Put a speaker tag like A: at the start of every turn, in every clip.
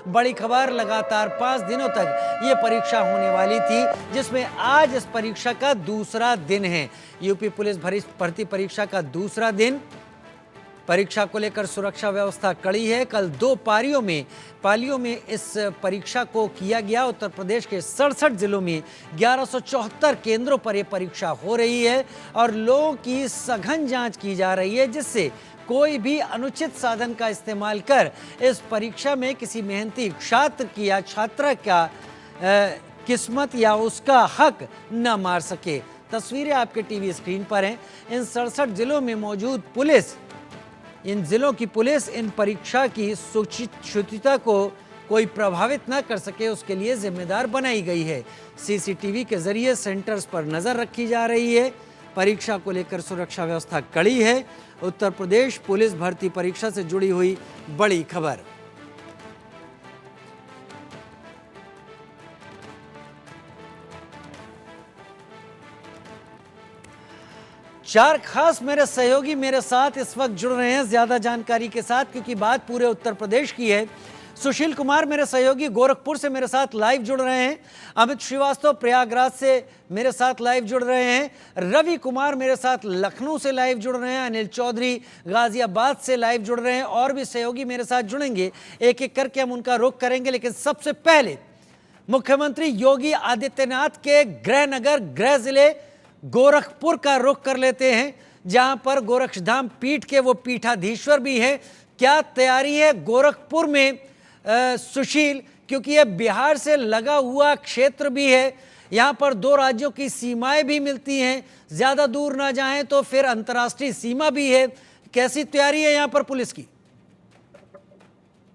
A: बड़ी खबर, लगातार 5 दिनों तक ये परीक्षा होने वाली थी, जिसमें आज इस परीक्षा का दूसरा दिन है। यूपी पुलिस भर्ती परीक्षा का दूसरा दिन। परीक्षा को लेकर सुरक्षा व्यवस्था कड़ी है। कल 2 पालियों में इस परीक्षा को किया गया। उत्तर प्रदेश के 67 जिलों में 1174 केंद्रों पर यह परीक्षा हो रही है और लोगों की सघन जांच की जा रही है, जिससे कोई भी अनुचित साधन का इस्तेमाल कर इस परीक्षा में किसी मेहनती छात्र की या छात्रा का किस्मत या उसका हक न मार सके। तस्वीरें आपके टीवी स्क्रीन पर हैं। इन 67 जिलों में मौजूद इन जिलों की पुलिस इन परीक्षा की शुचिता को कोई प्रभावित न कर सके, उसके लिए जिम्मेदार बनाई गई है। सीसीटीवी के जरिए सेंटर्स पर नजर रखी जा रही है। परीक्षा को लेकर सुरक्षा व्यवस्था कड़ी है। उत्तर प्रदेश पुलिस भर्ती परीक्षा से जुड़ी हुई बड़ी खबर। चार खास मेरे सहयोगी मेरे साथ इस वक्त जुड़ रहे हैं ज्यादा जानकारी के साथ, क्योंकि बात पूरे उत्तर प्रदेश की है। सुशील कुमार मेरे सहयोगी गोरखपुर से मेरे साथ लाइव जुड़ रहे हैं। अमित श्रीवास्तव प्रयागराज से मेरे साथ लाइव जुड़ रहे हैं। रवि कुमार मेरे साथ लखनऊ से लाइव जुड़ रहे हैं। अनिल चौधरी गाजियाबाद से लाइव जुड़ रहे हैं। और भी सहयोगी मेरे साथ जुड़ेंगे, एक एक करके हम उनका रुख करेंगे। लेकिन सबसे पहले मुख्यमंत्री योगी आदित्यनाथ के गृह नगर, गृह जिले गोरखपुर का रुख कर लेते हैं, जहां पर गोरक्षधाम पीठ के वो पीठाधीश्वर भी हैं। क्या तैयारी है गोरखपुर में सुशील, क्योंकि ये बिहार से लगा हुआ क्षेत्र भी है, यहाँ पर 2 राज्यों की सीमाएं भी मिलती हैं, ज़्यादा दूर ना जाएं तो फिर अंतर्राष्ट्रीय सीमा भी है। कैसी तैयारी है यहाँ पर पुलिस की?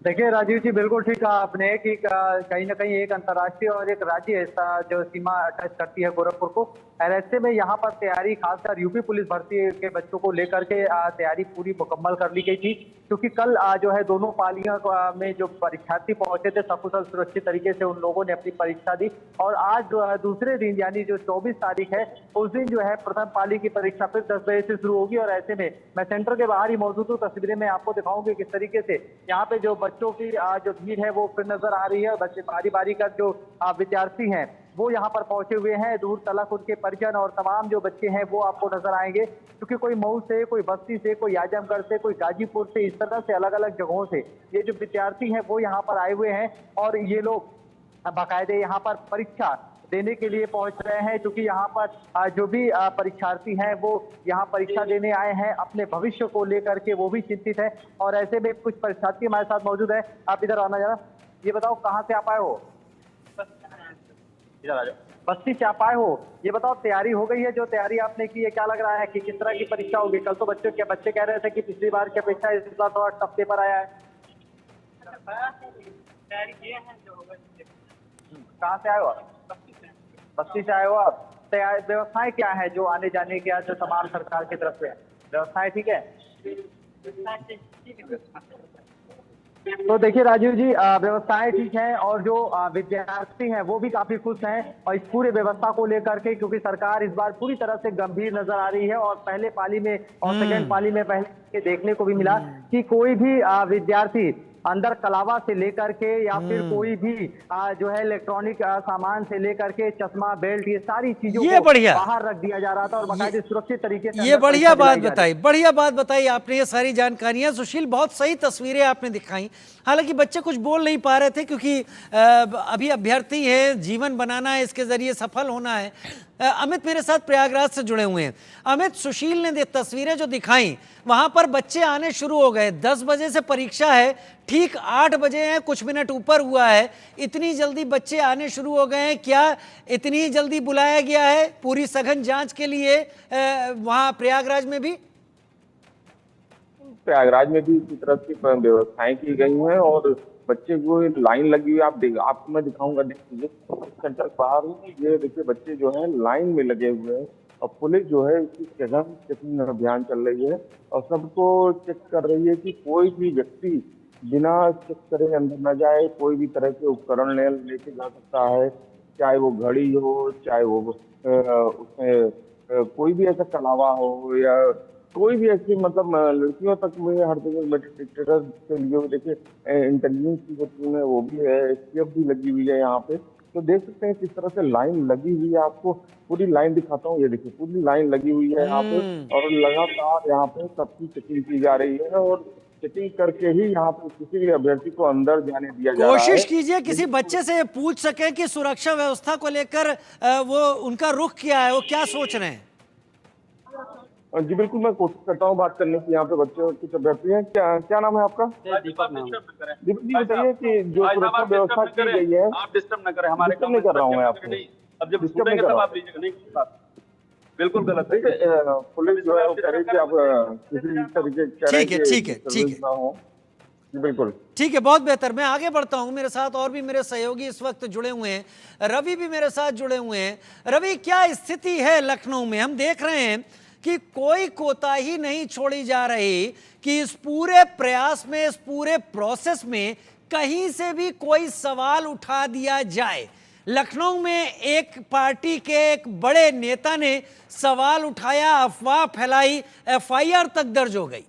B: देखिए राजीव जी, बिल्कुल ठीक कहा आपने कि कहीं ना कहीं एक अंतर्राष्ट्रीय और एक राज्य ऐसा जो सीमा टच करती है गोरखपुर को। और ऐसे में यहाँ पर तैयारी खासकर यूपी पुलिस भर्ती के बच्चों को लेकर के तैयारी पूरी मुकम्मल कर ली गई थी, क्योंकि कल जो है दोनों पालियों में जो परीक्षार्थी पहुंचे थे सकुशल सुरक्षित तरीके से उन लोगों ने अपनी परीक्षा दी। और आज जो है दूसरे दिन यानी जो 24 तारीख है उस दिन जो है प्रथम पाली की परीक्षा फिर 10 बजे से शुरू होगी। और ऐसे में मैं सेंटर के बाहर ही मौजूद हूँ। तस्वीरें मैं आपको दिखाऊंगी किस तरीके से यहाँ पे जो बच्चों की जो भीड़ है वो फिर नजर आ रही है। बच्चे बारी बारी कर जो विद्यार्थी हैं वो यहाँ पर पहुंचे हुए हैं। दूर तलक उनके परिजन और तमाम जो बच्चे हैं वो आपको नजर आएंगे, क्योंकि कोई मऊ से, कोई बस्ती से, कोई आजमगढ़ से, कोई गाजीपुर से, इस तरह से अलग अलग जगहों से ये जो विद्यार्थी हैं वो यहाँ पर आए हुए हैं। और ये लोग बाकायदे यहाँ पर परीक्षा देने के लिए पहुंच रहे हैं, क्योंकि यहाँ पर जो भी परीक्षार्थी हैं वो यहाँ परीक्षा देने आए हैं, अपने भविष्य को लेकर के वो भी चिंतित है। और ऐसे में कुछ परीक्षार्थी हमारे साथ मौजूद है। आप इधर आना जरा, ये बताओ कहाँ से आप आए हो? इधर आ जाओ। बस्ती से आप आए हो, ये बताओ तैयारी हो गई है? जो तैयारी आपने की है क्या लग रहा है कि किस तरह की परीक्षा होगी? कल तो बच्चे कह रहे थे कि पिछली बार की अपेक्षा इस बार थोड़ा टफ पेपर आया है। कहाँ से आए हो? बस्ती से आए हो आप। तैयारी व्यवस्थाएं क्या है जो आने जाने के जो तमाम सरकार की तरफ से व्यवस्थाएं ठीक है? तो देखिए राजीव जी, व्यवस्थाएं ठीक हैं और जो विद्यार्थी हैं वो भी काफी खुश हैं और इस पूरे व्यवस्था को लेकर के, क्योंकि सरकार इस बार पूरी तरह से गंभीर नजर आ रही है। और पहले पाली में और सेकेंड पाली में पहले देखने को भी मिला कि कोई भी विद्यार्थी अंदर कलावा से लेकर के या फिर कोई भी जो है इलेक्ट्रॉनिक सामान से लेकर के चश्मा, बेल्ट, ये सारी चीजों को बाहर रख दिया जा रहा था और बाकायदे सुरक्षित तरीके से।
A: ये बढ़िया बात बताई आपने, ये सारी जानकारियां सुशील, बहुत सही तस्वीरें आपने दिखाई। हालांकि बच्चे कुछ बोल नहीं पा रहे थे, क्योंकि अभी अभ्यर्थी है, जीवन बनाना है, इसके जरिए सफल होना है। अमित मेरे साथ प्रयागराज से जुड़े हुए हैं। अमित, सुशील ने तस्वीरें जो दिखाई, वहां पर बच्चे आने शुरू हो गए। 10 बजे से परीक्षा है, ठीक 8 बजे हैं, कुछ मिनट ऊपर हुआ है, इतनी जल्दी बच्चे आने शुरू हो गए हैं? क्या इतनी जल्दी बुलाया गया है पूरी सघन जांच के लिए वहां प्रयागराज में भी?
C: प्रयागराज में भी इसी तरह की व्यवस्थाएं की गई हैं और बच्चे को लाइन लगी हुई आपको मैं दिखाऊंगा। देखिए सेंटर बाहर हूँ, ये देखिए बच्चे जो है लाइन में लगे हुए हैं और पुलिस जो है इसकी सघन चेकिंग अभियान चल रही है और सबको चेक कर रही है कि कोई भी व्यक्ति बिना चेक करे अंदर न जाए। कोई भी तरह के उपकरण लेके जा सकता है, चाहे वो घड़ी हो, चाहे वो उसमें कोई भी ऐसा कलावा हो या कोई भी ऐसी मतलब लड़कियों तक में हर जगह मेडिटेटर के लिए देखिए इंटेलिजेंस की जो टीम है वो भी है, एसटीएफ भी लगी हुई है यहाँ पे। तो देख सकते हैं किस तरह से लाइन लगी हुई है। आपको पूरी लाइन दिखाता हूँ, ये देखिए पूरी लाइन लगी हुई है यहाँ पे और लगातार यहाँ पे सबकी चेकिंग की जा रही है और चेकिंग करके ही यहाँ पे किसी भी अभ्यर्थी को अंदर जाने दिया जा रहा है।
A: कोशिश कीजिए किसी बच्चे से पूछ सके कि सुरक्षा व्यवस्था को लेकर वो उनका रुख क्या है, वो क्या सोच रहे हैं।
C: जी बिल्कुल, मैं कोशिश करता हूँ बात करने की। यहाँ पे बच्चे और कुछ अभ्यर्थी हैं। क्या नाम है आपका?
D: दीपक नाम।
C: दीपक जी बताइए कि जो सुरक्षा व्यवस्था की गई है,
D: आप डिस्टर्ब न करें हमारे
C: डिस्टर्ब नहीं कर रहा हूँ मैं आपको,
D: अब जब
C: डिस्टर्ब नहीं कर रहा
D: आप लीजिएगा नहीं बिल्कुल गलत है।
C: पुलिस जो है वो कह रही है कि आप किसी तरीके
A: ठीक है
C: ना हो। जी बिल्कुल
A: ठीक है, बहुत बेहतर। मैं आगे बढ़ता हूं, मेरे साथ और भी मेरे सहयोगी इस वक्त जुड़े हुए हैं। रवि भी मेरे साथ जुड़े हुए हैं। रवि, क्या स्थिति है लखनऊ में? हम देख रहे हैं कि कोई कोताही नहीं छोड़ी जा रही कि इस पूरे प्रयास में, इस पूरे प्रोसेस में कहीं से भी कोई सवाल उठा दिया जाए। लखनऊ में एक पार्टी के एक बड़े नेता ने सवाल उठाया, अफवाह फैलाई, एफआईआर तक दर्ज हो गई।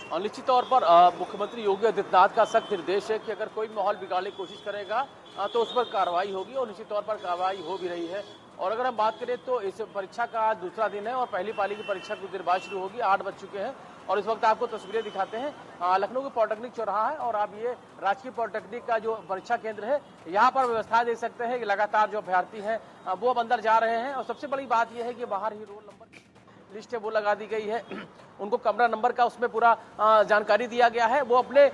E: और निश्चित तौर पर मुख्यमंत्री योगी आदित्यनाथ का सख्त निर्देश है कि अगर कोई माहौल बिगाड़ने की कोशिश करेगा तो उस पर कार्रवाई होगी और निश्चित तौर पर कार्रवाई हो भी रही है। और अगर हम बात करें तो इस परीक्षा का आज दूसरा दिन है और पहली पाली की परीक्षा कुछ देर बाद शुरू होगी। 8 बज चुके हैं और इस वक्त आपको तस्वीरें दिखाते हैं। लखनऊ के पॉलिटेक्निक चौराहा है और आप ये राजकीय पॉलिटेक्निक का जो परीक्षा केंद्र है, यहाँ पर व्यवस्था देख सकते हैं कि लगातार जो अभ्यर्थी हैं वो अब अंदर जा रहे हैं। और सबसे बड़ी बात यह है कि बाहर ही रोल नंबर लिस्ट है वो लगा दी गई है, उनको कमरा नंबर का उसमें पूरा जानकारी दिया गया है। वो अपने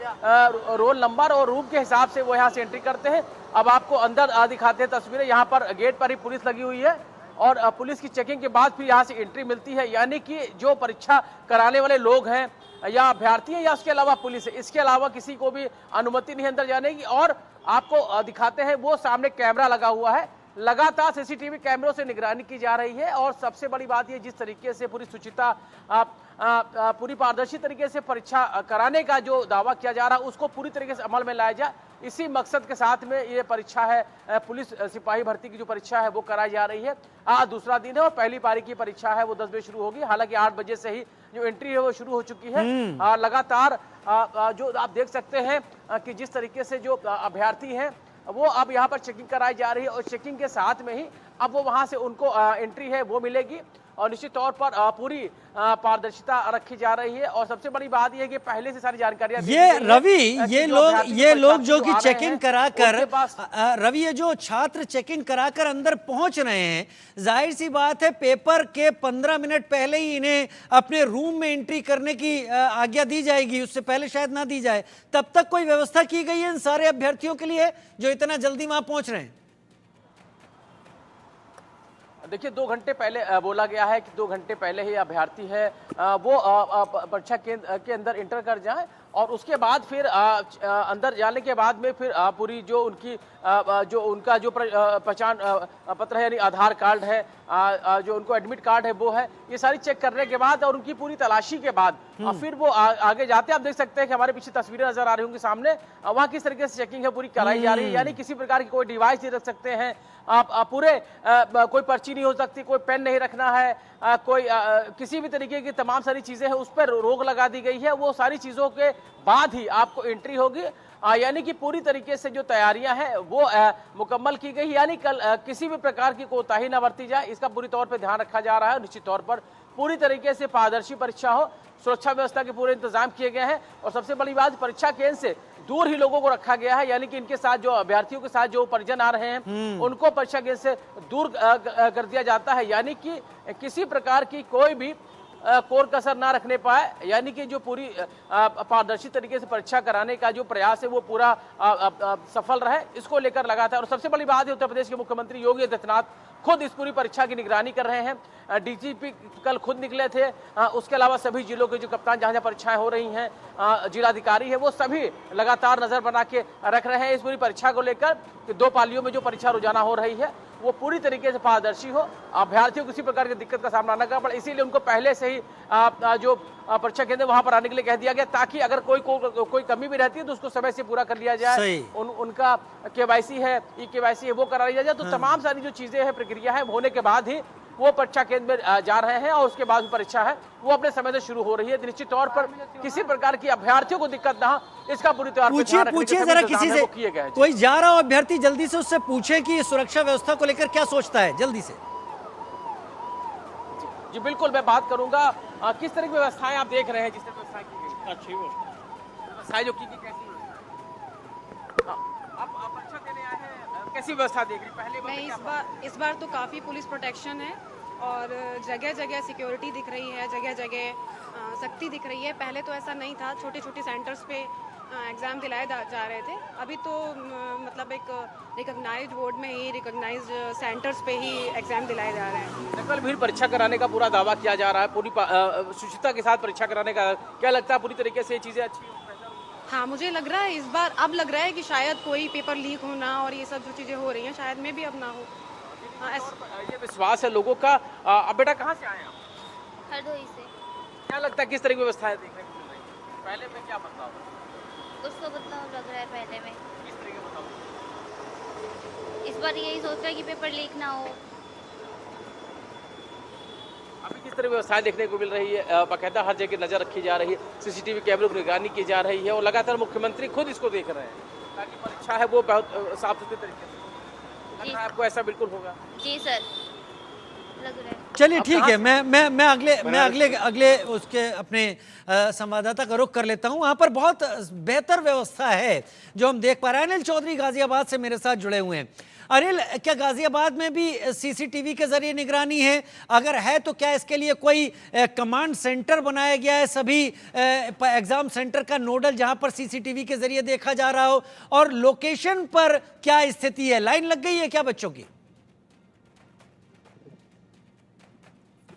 E: रोल नंबर और रूम के हिसाब से वो यहाँ से एंट्री करते हैं। अब आपको अंदर दिखाते हैं तस्वीरें। यहाँ पर गेट पर ही पुलिस लगी हुई है और पुलिस की चेकिंग के बाद फिर यहाँ से एंट्री मिलती है। यानी कि जो परीक्षा कराने वाले लोग हैं या अभ्यर्थी हैं या उसके अलावा पुलिस है, इसके अलावा किसी को भी अनुमति नहीं अंदर जाने की। और आपको दिखाते हैं वो सामने कैमरा लगा हुआ है, लगातार सीसीटीवी कैमरों से निगरानी की जा रही है। और सबसे बड़ी बात ये, जिस तरीके से पूरी शुचिता, पूरी पारदर्शी तरीके से परीक्षा कराने का जो दावा किया जा रहा है उसको पूरी तरीके से अमल में लाया जाए, इसी मकसद के साथ में ये परीक्षा है, पुलिस सिपाही भर्ती की जो परीक्षा है वो कराई जा रही है। आज दूसरा दिन है और पहली पारी की परीक्षा है वो 10 बजे शुरू होगी। हालांकि 8 बजे से ही जो एंट्री है वो शुरू हो चुकी है। लगातार जो आप देख सकते हैं कि जिस तरीके से जो अभ्यर्थी हैं वो अब यहाँ पर चेकिंग कराई जा रही है और चेकिंग के साथ में ही अब वो वहां से उनको एंट्री है वो मिलेगी और निश्चित तौर पर पूरी पारदर्शिता रखी जा रही है। और सबसे बड़ी बात यह है कि पहले से सारी जानकारियां
A: ये रवि, ये लोग जो कि चेकिंग कराकर, रवि ये जो छात्र चेकिंग कराकर अंदर पहुंच रहे हैं, जाहिर सी बात है पेपर के 15 मिनट पहले ही इन्हें अपने रूम में एंट्री करने की आज्ञा दी जाएगी, उससे पहले शायद ना दी जाए। तब तक कोई व्यवस्था की गई है इन सारे अभ्यर्थियों के लिए जो इतना जल्दी वहां पहुंच रहे हैं?
E: देखिए 2 घंटे पहले बोला गया है कि 2 घंटे पहले ही अभ्यर्थी है वो परीक्षा केंद्र के अंदर इंटर कर जाए और उसके बाद फिर अंदर जाने के बाद में फिर पूरी जो उनकी जो उनका जो पहचान पत्र है यानी आधार कार्ड है, जो उनको एडमिट कार्ड है वो है, ये सारी चेक करने के बाद और उनकी पूरी तलाशी के बाद फिर वो आगे जाते हैं। आप देख सकते हैं कि हमारे पीछे तस्वीरें नजर आ रही होंगी सामने, वहाँ किस तरीके से चेकिंग है पूरी कराई जा रही है। यानी किसी प्रकार की कोई डिवाइस नहीं रख सकते हैं आप, पूरे कोई पर्ची नहीं हो सकती, कोई पेन नहीं रखना है, कोई किसी भी तरीके की तमाम सारी चीजें हैं उस पर रोक लगा दी गई है। वो सारी चीजों के बाद ही आपको एंट्री होगी। यानी कि पूरी तरीके से जो तैयारियां हैं वो मुकम्मल की गई, यानी कल किसी भी प्रकार की कोताही न बरती जाए, इसका पूरी तौर पर ध्यान रखा जा रहा है। निश्चित तौर पर पूरी तरीके से पारदर्शी परीक्षा हो, सुरक्षा व्यवस्था के पूरे इंतजाम किए गए हैं और सबसे बड़ी बात, परीक्षा केंद्र से दूर ही लोगों को रखा गया है। यानी कि इनके साथ जो अभ्यर्थियों के साथ जो परिजन आ रहे हैं उनको परीक्षा केंद्र से दूर कर दिया जाता है, यानी कि किसी प्रकार की कोई भी कोर कसर ना रखने पाए। यानी कि जो पूरी पारदर्शी तरीके से परीक्षा कराने का जो प्रयास है वो पूरा सफल रहे, इसको लेकर लगातार। और सबसे बड़ी बात है, उत्तर प्रदेश के मुख्यमंत्री योगी आदित्यनाथ खुद इस पूरी परीक्षा की निगरानी कर रहे हैं। डीजीपी कल खुद निकले थे, उसके अलावा सभी जिलों के जो कप्तान जहां जहां परीक्षाएं हो रही हैं, जिलाधिकारी है, वो सभी लगातार नजर बना के रख रहे हैं इस पूरी परीक्षा को लेकर कि 2 पालियों में जो परीक्षा रोजाना हो रही है वो पूरी तरीके से पारदर्शी हो, अभ्यर्थियों को किसी प्रकार की दिक्कत का सामना न करना पड़े। इसीलिए उनको पहले से ही जो परीक्षा केंद्र वहां पर आने के लिए कह दिया गया, ताकि अगर कोई कमी भी रहती है तो उसको समय से पूरा कर लिया जाए। उनका केवाईसी है, ई केवाईसी है, वो करा लिया जाए। तो तमाम सारी जो चीजें हैं, प्रक्रिया है, होने के बाद ही वो परीक्षा केंद्र में जा रहे हैं और उसके बाद परीक्षा है वो अपने समय से शुरू हो रही है। निश्चित तौर पर किसी प्रकार की अभ्यर्थियों को दिक्कत ना हो इसका पूरी तौर पर ध्यान रखने के
A: पूछिए
E: सभी
A: जरा
E: इंतजाम
A: किसी
E: है
A: से,
E: वो किए गए हैं।
A: कोई जा रहा हो अभ्यर्थी जल्दी से उससे पूछे कि सुरक्षा व्यवस्था को लेकर क्या सोचता है, जल्दी से।
E: जी बिल्कुल, मैं बात करूंगा किस तरह की व्यवस्थाएं आप देख रहे हैं, जिस तरह व्यवस्थाएं की गई अच्छी व्यवस्थाएं जो की कैसी व्यवस्था आप परीक्षा देने आए हैं, कैसी व्यवस्था देख रही पहले
F: नहीं, इस बार तो काफ़ी पुलिस प्रोटेक्शन है और जगह जगह सिक्योरिटी दिख रही है, जगह जगह सख्ती दिख रही है। पहले तो ऐसा नहीं था, छोटे छोटे सेंटर्स पे एग्ज़ाम दिलाए जा रहे थे। अभी तो मतलब एक रिकॉग्नाइज्ड बोर्ड में ही, रिकॉग्नाइज्ड सेंटर्स पे ही एग्ज़ाम दिलाए जा रहे हैं।
E: नकल भीड़ परीक्षा कराने का पूरा दावा किया जा रहा है, पूरी शुचिता के साथ परीक्षा कराने का, क्या लगता है पूरी तरीके से ये चीज़ें अच्छी हो?
F: हाँ, मुझे लग रहा है इस बार अब लग रहा है कि शायद कोई पेपर लीक होना और ये सब जो चीज़ें हो रही हैं शायद में भी अब ना हो।
E: ये विश्वास है लोगों का। अब बेटा कहाँ से आए आप?
G: हरदोई से।
E: क्या लगता है किस तरह की व्यवस्थाएं देखने को मिल रही है? पहले में क्या बदलाव है?
G: कुछ तो बदलाव लग रहा है पहले में।
E: किस तरह के बदलाव?
G: इस बार यही सोच रहा है कि पेपर लीक ना हो।
E: अभी किस तरह व्यवस्थाएं देखने को मिल रही है? बाकायदा हर जगह नजर रखी जा रही है, सीसीटीवी कैमरों की निगरानी की जा रही है और लगातार मुख्यमंत्री खुद इसको देख रहे हैं ताकि परीक्षा है वो बहुत साफ सुथरे तरीके से। लग रहा है आपको ऐसा बिल्कुल होगा?
G: जी सर, लग रहा है।
A: चलिए ठीक है, मैं अगले उसके अपने संवाददाता का रुख कर लेता हूं। वहां पर बहुत बेहतर व्यवस्था है जो हम देख पा रहे हैं। अनिल चौधरी गाजियाबाद से मेरे साथ जुड़े हुए हैं। अनिल, क्या गाजियाबाद में भी सीसीटीवी के जरिए निगरानी है? अगर है तो क्या इसके लिए कोई कमांड सेंटर बनाया गया है, सभी एग्जाम सेंटर का नोडल, जहां पर सीसीटीवी के जरिए देखा जा रहा हो? और लोकेशन पर क्या स्थिति है, लाइन लग गई है क्या बच्चों की?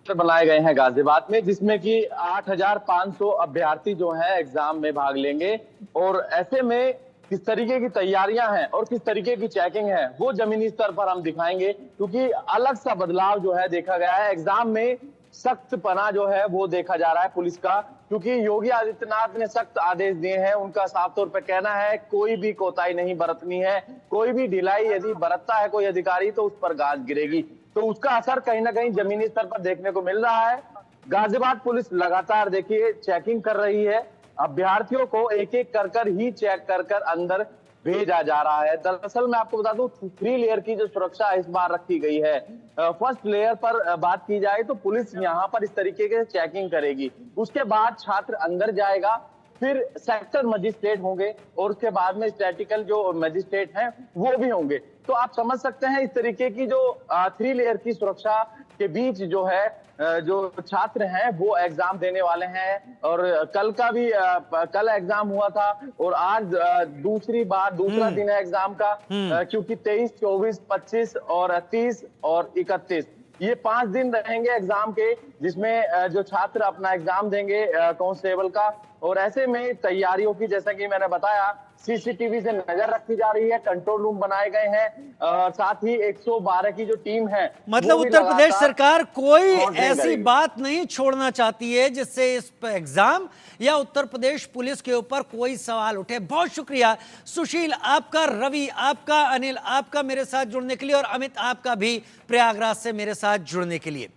H: बनाए गए हैं गाजियाबाद में, जिसमें कि 8,500 अभ्यर्थी जो हैं एग्जाम में भाग लेंगे और ऐसे में किस तरीके की तैयारियां हैं और किस तरीके की चेकिंग है वो जमीनी स्तर पर हम दिखाएंगे, क्योंकि अलग सा बदलाव जो है देखा गया है। एग्जाम में सख्त पना जो है वो देखा जा रहा है पुलिस का, क्योंकि योगी आदित्यनाथ ने सख्त आदेश दिए हैं। उनका साफ तौर पर कहना है कोई भी कोताही नहीं बरतनी है, कोई भी ढिलाई यदि बरतता है कोई अधिकारी तो उस पर गाज गिरेगी। तो उसका असर कहीं ना कहीं जमीनी स्तर पर देखने को मिल रहा है। गाजियाबाद पुलिस लगातार देखिए चेकिंग कर रही है, अभ्यर्थियों को एक एक कर ही चेक कर अंदर भेजा जा रहा है। दरअसल मैं आपको बता दूं 3 लेयर की जो सुरक्षा इस बार रखी गई है। फर्स्ट लेयर पर बात की जाए तो पुलिस यहाँ पर इस तरीके के चेकिंग करेगी, उसके बाद छात्र अंदर जाएगा, फिर सेक्टर मजिस्ट्रेट होंगे और उसके बाद में स्टैटिकल जो मजिस्ट्रेट हैं वो भी होंगे। तो आप समझ सकते हैं इस तरीके की जो 3 लेयर की सुरक्षा के बीच जो है जो छात्र हैं वो एग्जाम देने वाले हैं। और कल का भी कल एग्जाम हुआ था और आज दूसरा दिन है एग्जाम का, क्योंकि 23, 24, 25 और 30 और 31 ये 5 दिन रहेंगे एग्जाम के, जिसमें जो छात्र अपना एग्जाम देंगे कांस्टेबल का। और ऐसे में तैयारियों की, जैसा कि मैंने बताया, सीसीटीवी से नजर रखी जा रही है, कंट्रोल रूम बनाए गए हैं, साथ ही 112 की जो टीम है,
A: मतलब उत्तर प्रदेश सरकार कोई ऐसी बात नहीं छोड़ना चाहती है जिससे इस एग्जाम या उत्तर प्रदेश पुलिस के ऊपर कोई सवाल उठे। बहुत शुक्रिया सुशील आपका, रवि आपका, अनिल आपका मेरे साथ जुड़ने के लिए, और अमित आपका भी प्रयागराज से मेरे साथ जुड़ने के लिए।